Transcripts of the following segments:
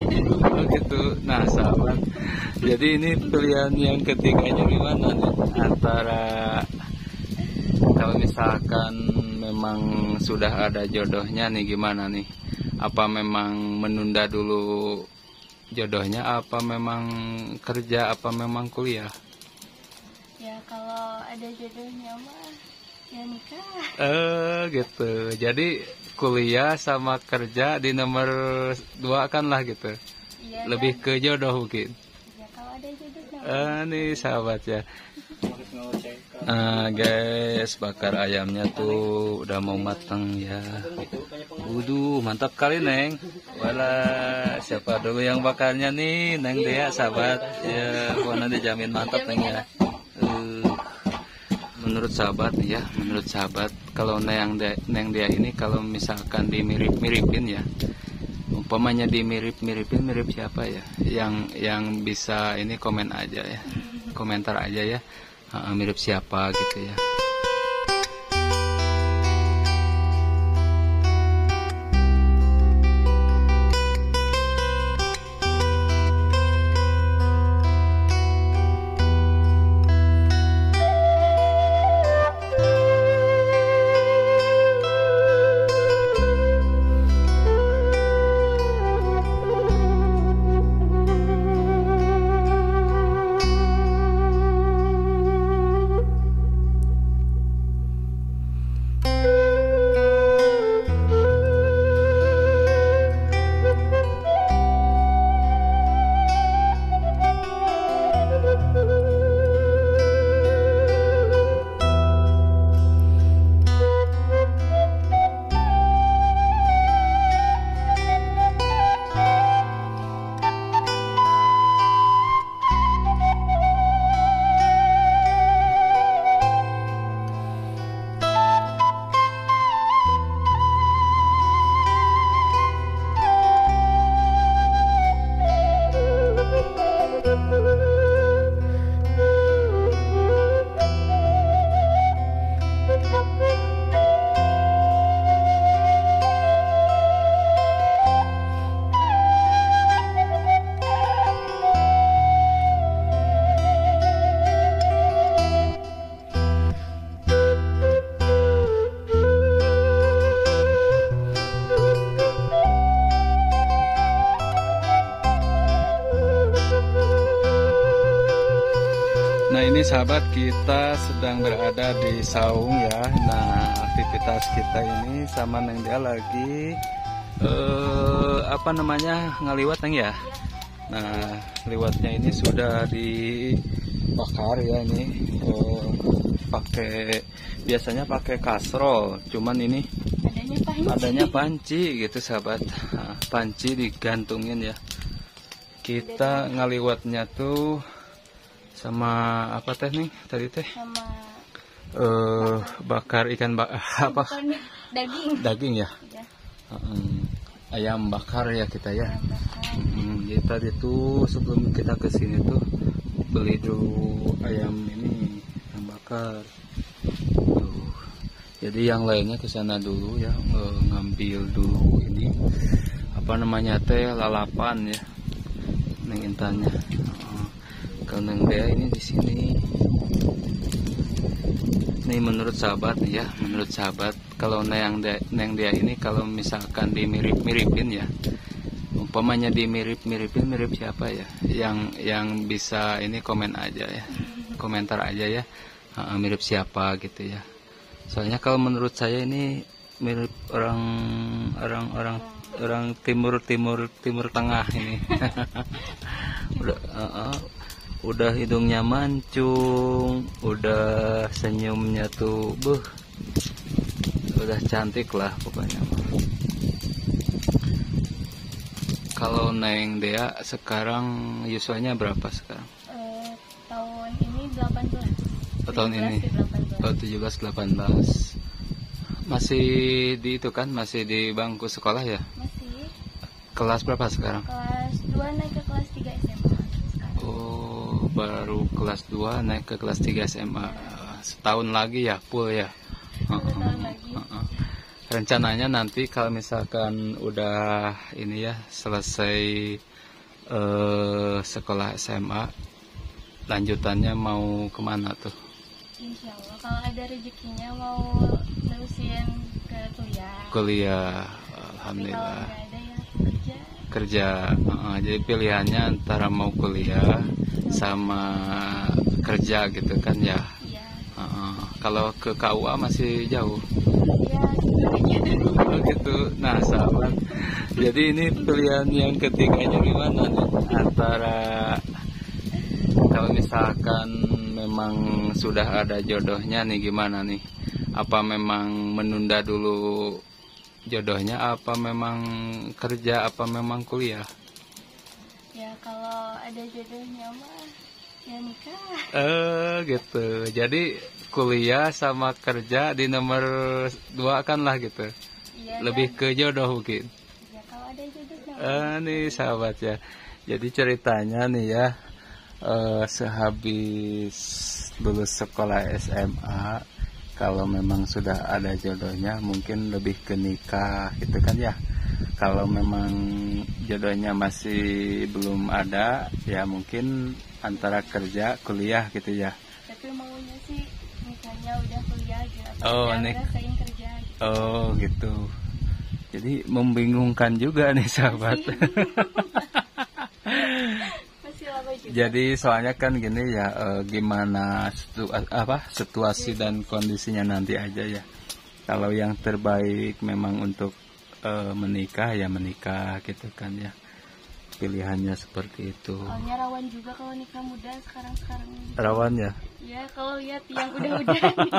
Oh gitu. Nah, sahabat. Jadi ini pilihan yang ketiganya gimana nih? Antara kalau misalkan memang sudah ada jodohnya nih gimana nih? Apa memang menunda dulu jodohnya? Apa memang kerja? Apa memang kuliah? Ya kalau ada jodohnya mah ya nikah. Gitu. Jadi kuliah sama kerja di nomor 2 kan lah gitu. Iya Lebih kan? ke jodoh mungkin. Ya kalau ada jodohnya. Nih sahabat ya. Guys, bakar ayamnya tuh udah mau matang ya. Waduh, mantap kali Neng. Wala, siapa dulu yang bakarnya nih? Neng Dea sahabat. Ya, pokoknya dijamin mantap Neng ya. Menurut sahabat ya, menurut sahabat kalau Neng Dea ini kalau misalkan dimirip-miripin ya. Umpamanya dimirip-miripin mirip siapa ya? Yang bisa ini komen aja ya. Komentar aja ya. Mirip siapa gitu ya. Nah ini sahabat, kita sedang berada di saung ya. Nah aktivitas kita ini sama Neng Dia lagi apa namanya, ngaliwat Neng ya. Nah liwatnya ini sudah dibakar ya ini, pakai biasanya pakai kastrol, cuman ini adanya panci gitu sahabat. Nah, panci digantungin ya. Kita ngaliwatnya tuh sama apa teh nih tadi teh? Sama bakar ikan apa? Daging ya. Ya. Ayam bakar ya kita ya. Ayam bakar. Jadi tadi tuh sebelum kita kesini tuh beli dulu ayam ini yang bakar. Tuh. Jadi yang lainnya ke sana dulu ya, ngambil dulu ini apa namanya teh, lalapan ya. Neng Intannya. Kalau Neng Dea ini di sini. Nih menurut sahabat nih ya, menurut sahabat kalau Neng Dea ini kalau misalkan dimirip-miripin ya. Umpamanya dimirip-miripin mirip siapa ya? Yang bisa ini komen aja ya. Komentar aja ya. Mirip siapa gitu ya. Soalnya kalau menurut saya ini mirip orang timur tengah ini. Udah hidungnya mancung, udah senyumnya tuh udah cantik lah pokoknya. Kalau Neng Dea sekarang yuswanya berapa sekarang? Tahun ini 18. Tahun ini 17-18. Masih di itu kan, masih di bangku sekolah ya? Masih. Kelas berapa sekarang? Kelas 2 naik ke kelas 3 SMA. Oh, baru kelas 2 naik ke kelas 3 SMA. Setahun lagi ya, full ya. Tahun lagi. rencananya nanti kalau misalkan udah ini ya selesai sekolah SMA, lanjutannya mau kemana tuh? Insya Allah kalau ada rezekinya mau terusin ke kuliah. Kuliah, Tapi kalau alhamdulillah. nggak ada ya kerja. Kerja, jadi pilihannya antara mau kuliah sama kerja gitu kan ya. Iya. Kalau ke KUA masih jauh. Ya gitu aja. Oh gitu. Nah sahabat, jadi ini pilihan yang ketiganya gimana nih? Antara kalau misalkan memang sudah ada jodohnya nih gimana nih? Apa memang menunda dulu jodohnya, apa memang kerja, apa memang kuliah? Ya kalau ada jodohnya mah ya nikah. Gitu. Jadi kuliah sama kerja di nomor 2 kan lah gitu. Iya. Lebih ke jodoh mungkin. Ya kalau ada jodohnya. Nih sahabat ya. Jadi ceritanya nih ya, sehabis lulus sekolah SMA, kalau memang sudah ada jodohnya mungkin lebih ke nikah gitu kan ya. Kalau memang jodohnya masih belum ada ya mungkin antara kerja kuliah gitu ya. Tapi maunya sih nikahnya udah kuliah aja. Oh, Udah nik- ngerasain kerja gitu. Oh gitu. Jadi membingungkan juga nih sahabat. Masih lama juga. Jadi soalnya kan gini ya, gimana situasi dan kondisinya nanti aja ya. Kalau yang terbaik memang untuk menikah ya menikah gitu kan ya. Pilihannya seperti itu. Soalnya rawan juga kalau nikah muda sekarang ini. Rawan ya. Ya kalau lihat yang udah-udah nih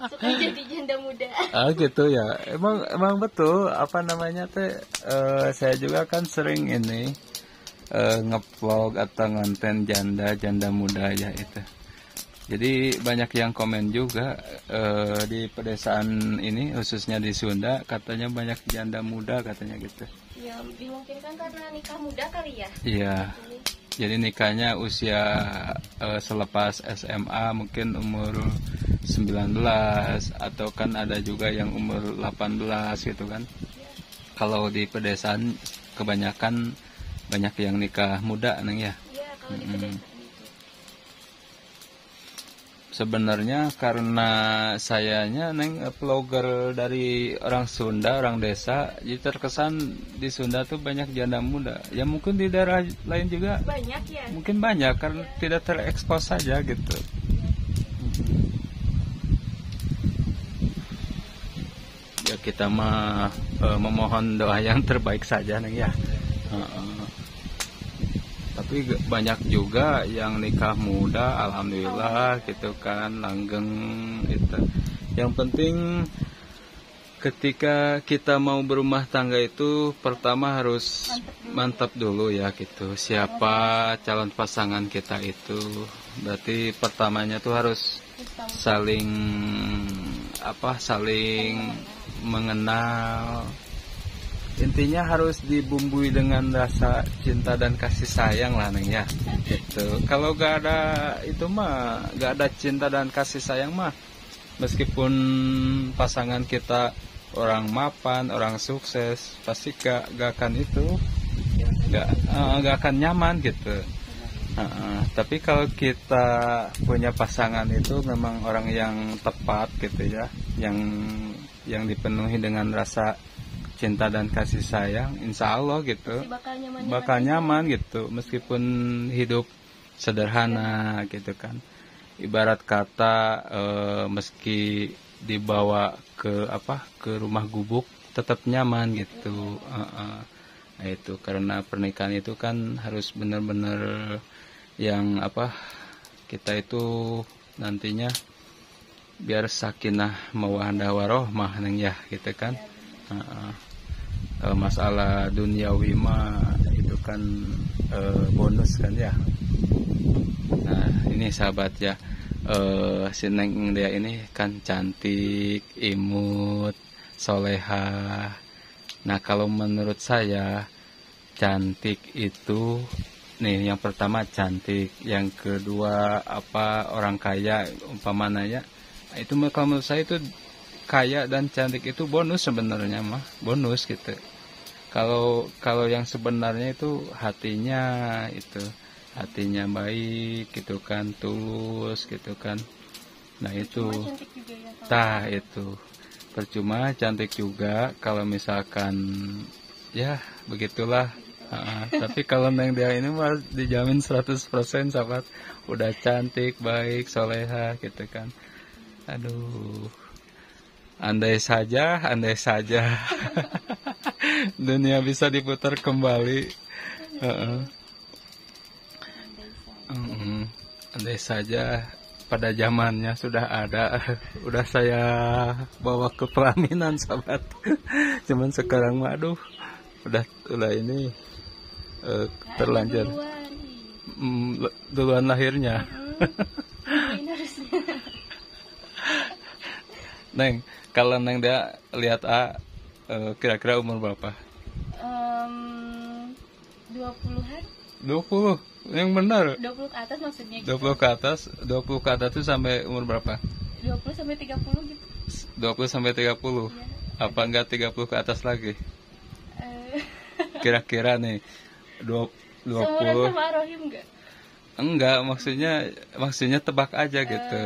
suka jadi janda muda. Gitu ya. Emang betul apa namanya teh, saya juga kan sering ini ngevlog atau ngonten janda muda ya itu. Jadi banyak yang komen juga di pedesaan ini khususnya di Sunda katanya banyak janda muda katanya gitu. Ya dimungkinkan karena nikah muda kali ya. Iya. Jadi nikahnya usia selepas SMA mungkin umur 19 atau kan ada juga yang umur 18 gitu kan. Kalau di pedesaan kebanyakan banyak yang nikah muda neng ya. Iya kalau di pedesaan itu. Sebenarnya karena sayanya neng vlogger dari orang Sunda, orang desa, jadi terkesan di Sunda tuh banyak janda muda. Ya mungkin di daerah lain juga Banyak ya. mungkin banyak karena tidak terekspos saja gitu. Ya kita mah memohon doa yang terbaik saja neng ya. Tapi banyak juga yang nikah muda, alhamdulillah gitu kan, langgeng itu. Yang penting ketika kita mau berumah tangga itu pertama harus mantap dulu ya gitu. Siapa calon pasangan kita itu. Berarti pertamanya tuh harus saling mengenal. Intinya harus dibumbui dengan rasa cinta dan kasih sayang lah neng ya gitu. Kalau gak ada itu mah, gak ada cinta dan kasih sayang mah, meskipun pasangan kita orang mapan, orang sukses, pasti gak akan itu, gak akan nyaman gitu. Tapi kalau kita punya pasangan itu memang orang yang tepat gitu ya, yang dipenuhi dengan rasa cinta dan kasih sayang, insya Allah gitu bakal nyaman gitu, meskipun hidup sederhana gitu kan. Ibarat kata meski dibawa ke rumah gubuk tetap nyaman gitu. Nah, itu karena pernikahan itu kan harus benar-benar yang kita itu nantinya biar sakinah mawaddah warohmah neng ya gitu kan. Masalah duniawi mah itu kan bonus kan ya. Nah ini sahabat ya, si Neng dia ini kan cantik, imut, soleha. Nah kalau menurut saya cantik itu nih, yang pertama cantik, yang kedua orang kaya umpamanya, itu kalau menurut saya itu kaya dan cantik itu bonus sebenarnya mah, bonus gitu. Kalau yang sebenarnya itu hatinya baik gitu kan, tulus gitu kan. Nah itu, Cuma cantik juga ya kalau tah itu percuma cantik juga kalau misalkan ya begitulah. Tapi kalau neng dia ini mah dijamin 100% sahabat, udah cantik, baik, soleha gitu kan. Aduh, andai saja dunia bisa diputar kembali. Heeh. Andai saja pada zamannya sudah ada, udah saya bawa ke pelaminan sahabat. Cuman sekarang mah aduh, udah ini terlanjur duluan lahirnya. Neng, kalau Neng dia lihat kira-kira umur berapa? 20-an 20, yang benar. 20 ke atas maksudnya gitu. 20 ke atas itu sampai umur berapa? 20 sampai 30 gitu. 20 sampai 30. Iya. Apa enggak 30 ke atas lagi? Eh, Kira-kira nih Seumuran 20. sama Rohim enggak? Enggak, maksudnya tebak aja gitu.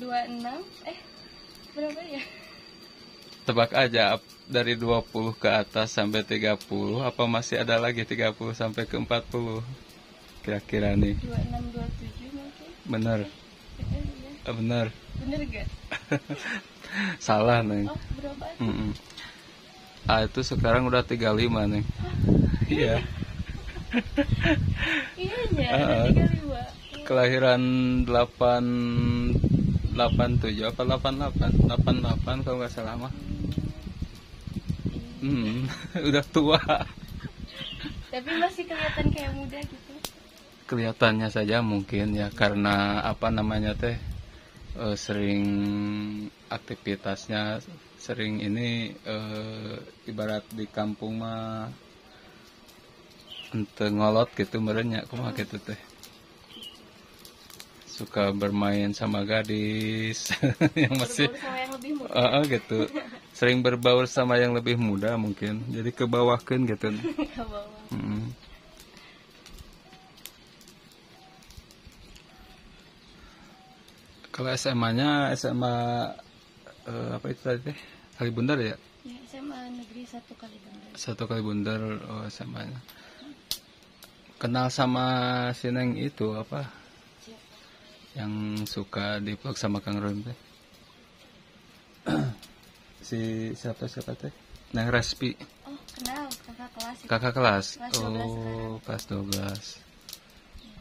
26 berapa ya? Tebak aja dari 20 ke atas sampai 30, apa masih ada lagi 30 sampai ke 40? Kira-kira nih. 26 27 mungkin. Bener. Iya. Bener. Bener gak? Salah, Neng. Oh, berapa? Itu sekarang udah 35, Neng. Iya. Iya ya, 35. Kelahiran 87 apa 88 kalau nggak salah mah. Udah tua. Tapi masih kelihatan kayak muda gitu. Kelihatannya saja mungkin ya, karena apa namanya teh sering aktivitasnya, sering ini ibarat di kampung mah ente ngolot gitu merenya kumaha gitu teh. Suka bermain sama gadis yang masih Berbaur sama yang lebih muda. gitu. Sering berbaur sama yang lebih muda mungkin. Jadi kebawakeun gitu. Ke bawah. Kalau SMA-nya apa itu tadi teh? Kalibundar ya? Ya, SMA Negeri 1 Kalibundar. 1 Kalibundar, oh SMA-nya. Kenal sama si Neng itu apa? Siapa? Yang suka di-vlog sama Kang Ron teh. Si siapa teh? Neng Respi. Oh, kenal kakak kelas. Kakak kelas. Kelas 12 sekarang. Kelas 12.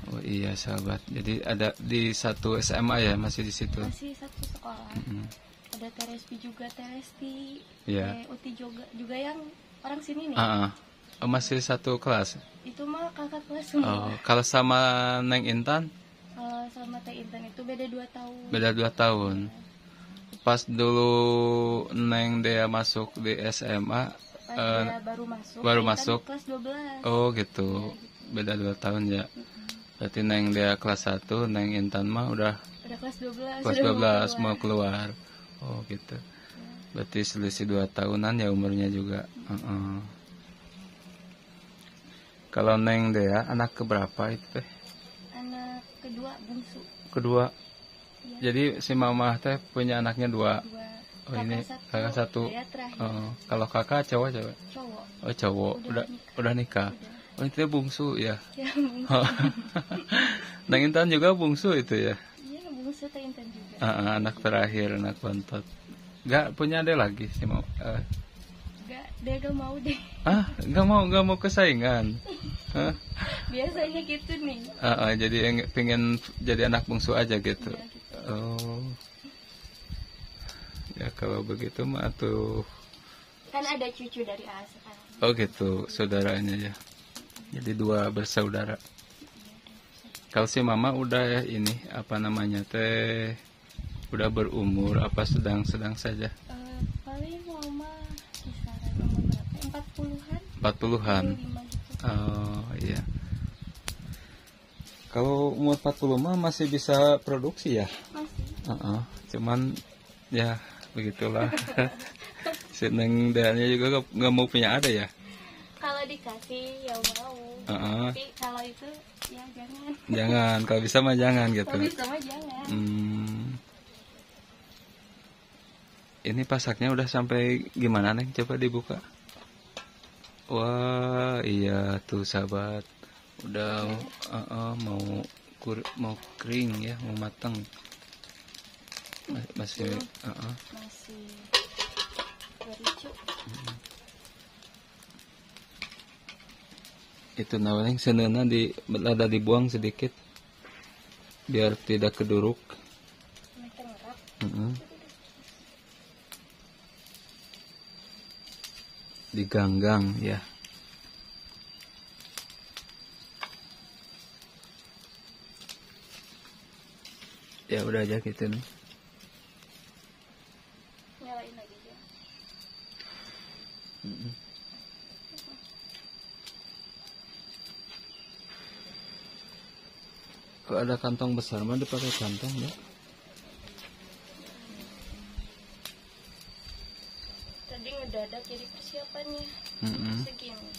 Oh iya sahabat. Jadi ada di satu SMA ya, masih di situ. Masih satu sekolah. Ada Terespi juga, Teresti. Iya. Uti juga yang orang sini nih. Oh, masih satu kelas. Itu mah kakak kelas semua. Oh, kalau sama Neng Intan? Kalau sama Teh Intan itu beda 2 tahun. Beda 2 tahun. Pas dulu Neng dia masuk di SMA, Pas dia baru masuk. baru Teh Intan masuk. Kelas 12. Oh gitu. Beda 2 tahun ya. Berarti Neng dia kelas 1, Neng Intan mah udah kelas 12. kelas Sudah 12 mau keluar. Oh gitu. Berarti selisih 2 tahunan ya umurnya juga. Kalau Neng dia anak keberapa itu teh? Anak kedua bungsu. Kedua. Ya. Jadi si mama teh punya anaknya 2. 2. Oh ini kakak 1. Saya terakhir. Oh, kalau kakak cowok? Cowok. Oh cowok. Udah nikah. Oh itu bungsu ya. Ya bungsu. Neng Intan juga bungsu itu ya. Iya bungsu Teh Intan juga. Anak terakhir, anak bontot. Gak punya adek lagi sih mau. Dia gak mau deh. Gak mau kesaingan. Biasanya gitu nih. Jadi pengen jadi anak bungsu aja gitu. Ya, gitu. Oh. Ya kalau begitu mah tuh. Kan ada cucu dari sekarang. Oh gitu, saudaranya ya. Jadi 2 bersaudara. Kalau si mama udah ya ini apa namanya teh udah berumur apa sedang saja? Paling mama kisaran umur berapa? 40-an. 40-an. 45 gitu. Oh iya. Kalau umur 40 mah masih bisa produksi ya? Masih. Cuman Ya begitulah. Si Neng Deanya juga nggak mau punya ada ya. Kalau dikasih ya mau. Heeh. Tapi kalau itu ya jangan. Jangan, kalau bisa mah jangan gitu. Kalau bisa mah jangan. Ini pasaknya udah sampai gimana Neng? Coba dibuka. Wah, iya tuh sahabat. Udah mau kering ya, mau matang. Masih Masih bericu. Itu namanya senena lada dibuang sedikit biar tidak keduruk. Diganggang ya. Ya udah aja gitu nih. Nyalain lagi ya. Kalau ada kantong besar mah dipakai kantong ya. Tadi ngedadak jadi persiapannya. Segini.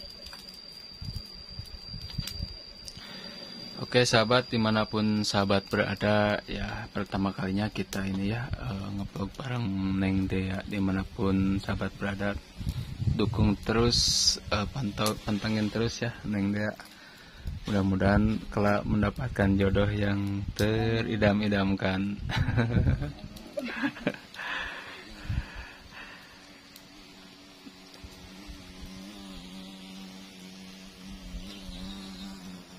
Oke sahabat, dimanapun sahabat berada, ya pertama kalinya kita ini ya nge-vlog bareng Neng Dea. Dimanapun sahabat berada, dukung terus, pantengin terus ya Neng Dea. Mudah-mudahan kelak mendapatkan jodoh yang teridam-idamkan.